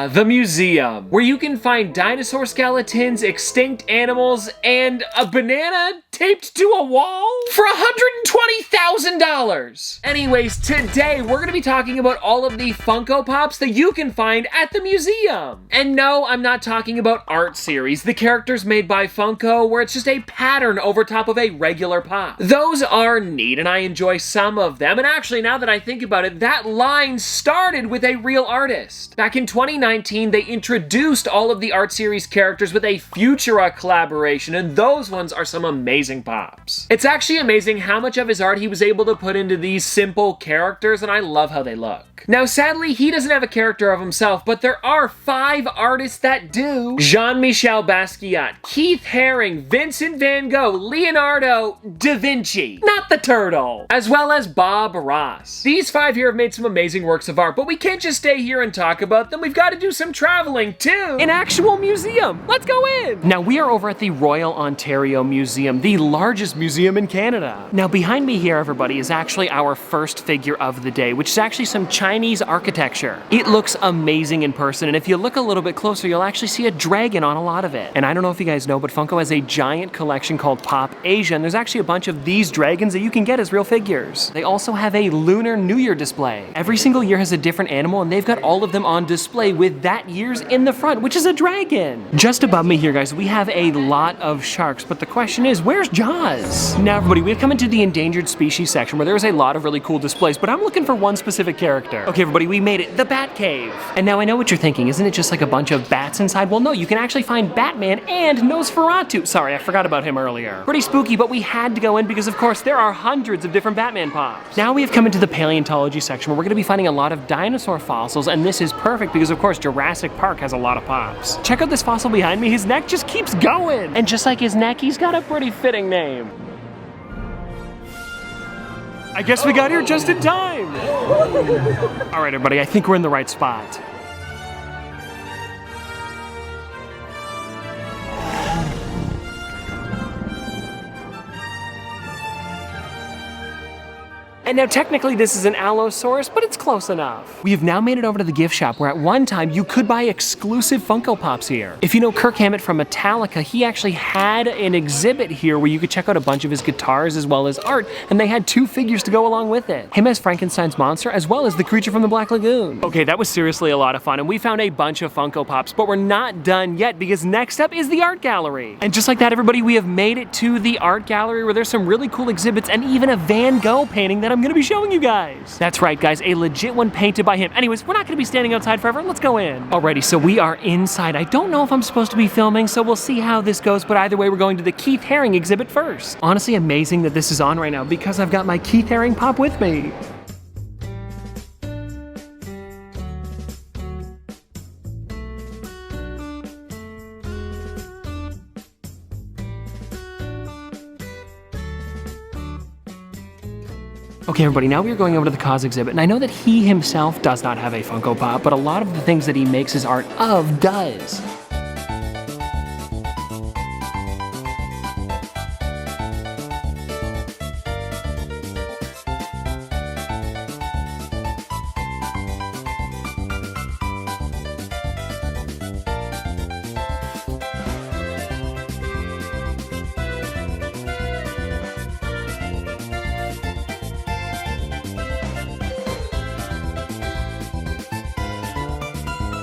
Yeah, the museum, where you can find dinosaur skeletons, extinct animals, and a banana taped to a wall for $120,000. Anyways, today we're gonna be talking about all of the Funko Pops that you can find at the museum. And no, I'm not talking about art series, the characters made by Funko where it's just a pattern over top of a regular pop. Those are neat and I enjoy some of them, and actually now that I think about it, that line started with a real artist. Back in 2019, they introduced all of the art series characters with a Futura collaboration, and those ones are some amazing pops. It's actually amazing how much of his art he was able to put into these simple characters, and I love how they look. Now, sadly, he doesn't have a character of himself, but there are 5 artists that do. Jean-Michel Basquiat, Keith Haring, Vincent van Gogh, Leonardo da Vinci, not the turtle, as well as Bob Ross. These 5 here have made some amazing works of art, but we can't just stay here and talk about them. We've got to do some traveling to an actual museum. Let's go in. Now, we are over at the Royal Ontario Museum, the largest museum in Canada. Now, behind me here, everybody, is actually our first figure of the day, which is actually some Chinese architecture. It looks amazing in person, and if you look a little bit closer, you'll actually see a dragon on a lot of it. And I don't know if you guys know, but Funko has a giant collection called Pop Asia, and there's actually a bunch of these dragons that you can get as real figures. They also have a Lunar New Year display. Every single year has a different animal, and they've got all of them on display with that year's in the front, which is a dragon. Just above me here, guys, we have a lot of sharks, but the question is, where's Jaws? Now, everybody, we've come into the endangered species section where there's a lot of really cool displays, but I'm looking for one specific character. Okay, everybody, we made it, the Bat Cave. And now I know what you're thinking, isn't it just like a bunch of bats inside? Well, no, you can actually find Batman and Nosferatu. Sorry, I forgot about him earlier. Pretty spooky, but we had to go in because, of course, there are hundreds of different Batman pops. Now we have come into the paleontology section where we're gonna be finding a lot of dinosaur fossils, and this is perfect because, of course, Jurassic Park has a lot of pops. Check out this fossil behind me. His neck just keeps going. And just like his neck, he's got a pretty fitting name. I guess we got here just in time. All right, everybody, I think we're in the right spot. And now technically this is an Allosaurus, but it's close enough. We have now made it over to the gift shop where at one time you could buy exclusive Funko Pops here. If you know Kirk Hammett from Metallica, he actually had an exhibit here where you could check out a bunch of his guitars as well as art, and they had 2 figures to go along with it. Him as Frankenstein's monster as well as the creature from the Black Lagoon. Okay, that was seriously a lot of fun, and we found a bunch of Funko Pops, but we're not done yet because next up is the art gallery. And just like that, everybody, we have made it to the art gallery where there's some really cool exhibits and even a Van Gogh painting that I'm gonna be showing you guys. That's right, guys, a legit one painted by him. Anyways, we're not gonna be standing outside forever. Let's go in. Alrighty, so we are inside. I don't know if I'm supposed to be filming, so we'll see how this goes, but either way, we're going to the Keith Haring exhibit first. Honestly, amazing that this is on right now because I've got my Keith Haring pop with me. Okay, everybody, now we are going over to the Cause exhibit, and I know that he himself does not have a Funko Pop, but a lot of the things that he makes his art of does.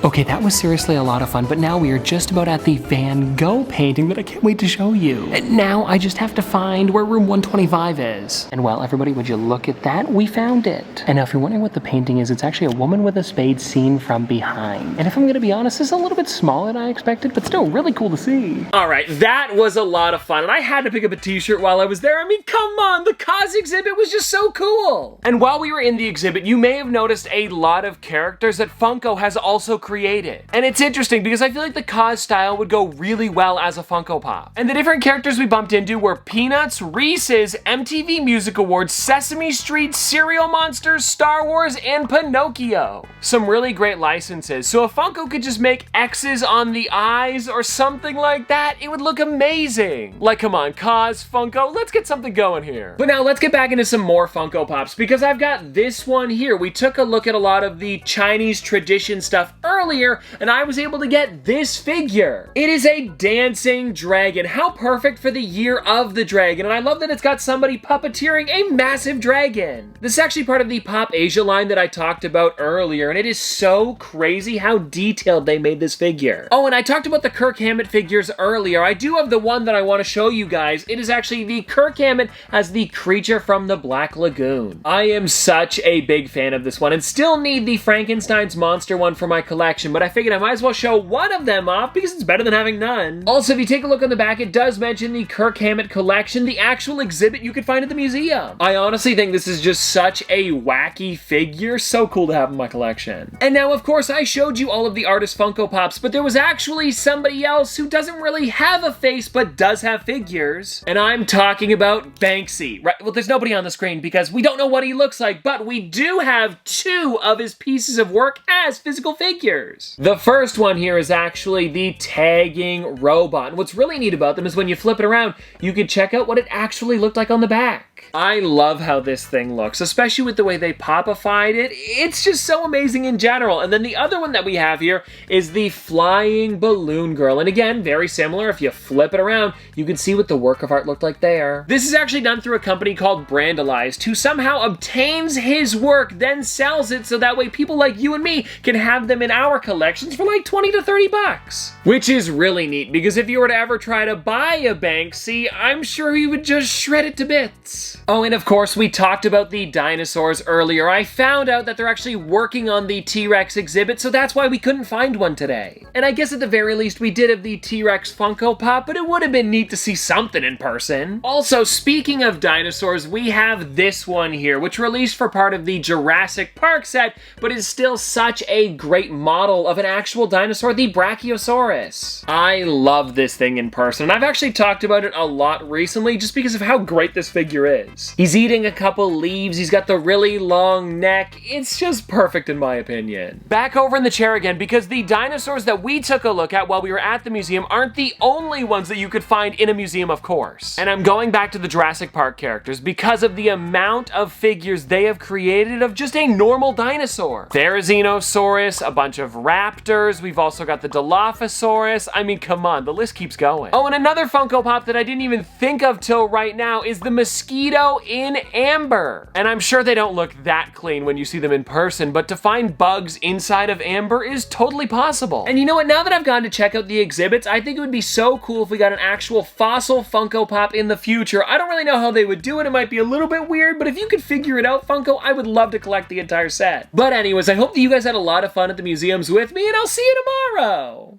Okay, that was seriously a lot of fun, but now we are just about at the Van Gogh painting that I can't wait to show you. And now I just have to find where room 125 is. And well, everybody, would you look at that? We found it. And now if you're wondering what the painting is, it's actually a woman with a spade seen from behind. And if I'm gonna be honest, it's a little bit smaller than I expected, but still really cool to see. All right, that was a lot of fun, and I had to pick up a t-shirt while I was there. I mean, come on, the Cause exhibit was just so cool. And while we were in the exhibit, you may have noticed a lot of characters that Funko has also created. And it's interesting because I feel like the Cause style would go really well as a Funko Pop. And the different characters we bumped into were Peanuts, Reese's, MTV Music Awards, Sesame Street, Cereal Monsters, Star Wars, and Pinocchio. Some really great licenses. So if Funko could just make X's on the eyes or something like that, it would look amazing. Like, come on, Cause, Funko, let's get something going here. But now let's get back into some more Funko Pops because I've got this one here. We took a look at a lot of the Chinese tradition stuff earlier earlier, and I was able to get this figure. It is a dancing dragon. How perfect for the year of the dragon, and I love that it's got somebody puppeteering a massive dragon. This is actually part of the Pop Asia line that I talked about earlier, and it is so crazy how detailed they made this figure. Oh, and I talked about the Kirk Hammett figures earlier. I do have the one that I want to show you guys. It is actually the Kirk Hammett as the creature from the Black Lagoon. I am such a big fan of this one, and still need the Frankenstein's monster one for my collection, but I figured I might as well show one of them off because it's better than having none. Also, if you take a look on the back, it does mention the Kirk Hammett collection, the actual exhibit you could find at the museum. I honestly think this is just such a wacky figure. So cool to have in my collection. And now, of course, I showed you all of the artist Funko Pops, but there was actually somebody else who doesn't really have a face, but does have figures. And I'm talking about Banksy. Right? Well, there's nobody on the screen because we don't know what he looks like, but we do have 2 of his pieces of work as physical figures. The first one here is actually the tagging robot. And what's really neat about them is when you flip it around, you can check out what it actually looked like on the back. I love how this thing looks, especially with the way they popified it. It's just so amazing in general. And then the other one that we have here is the flying balloon girl. And again, very similar. If you flip it around, you can see what the work of art looked like there. This is actually done through a company called Brandalized, who somehow obtains his work, then sells it so that way people like you and me can have them in our collections for like 20 to 30 bucks. Which is really neat, because if you were to ever try to buy a Banksy, I'm sure you would just shred it to bits. Oh, and of course, we talked about the dinosaurs earlier. I found out that they're actually working on the T-Rex exhibit, so that's why we couldn't find one today. And I guess at the very least, we did have the T-Rex Funko Pop, but it would have been neat to see something in person. Also, speaking of dinosaurs, we have this one here, which released for part of the Jurassic Park set, but is still such a great model of an actual dinosaur, the Brachiosaurus. I love this thing in person, and I've actually talked about it a lot recently just because of how great this figure is. He's eating a couple leaves, he's got the really long neck, it's just perfect in my opinion. Back over in the chair again, because the dinosaurs that we took a look at while we were at the museum aren't the only ones that you could find in a museum, of course. And I'm going back to the Jurassic Park characters because of the amount of figures they have created of just a normal dinosaur. Therizinosaurus, a bunch of raptors, we've also got the Dilophosaurus. I mean, come on, the list keeps going. Oh, and another Funko Pop that I didn't even think of till right now is the mosquito in amber. And I'm sure they don't look that clean when you see them in person, but to find bugs inside of amber is totally possible. And you know what, now that I've gone to check out the exhibits, I think it would be so cool if we got an actual fossil Funko Pop in the future. I don't really know how they would do it, it might be a little bit weird, but if you could figure it out, Funko, I would love to collect the entire set. But anyways, I hope that you guys had a lot of fun at the museums with me, and I'll see you tomorrow!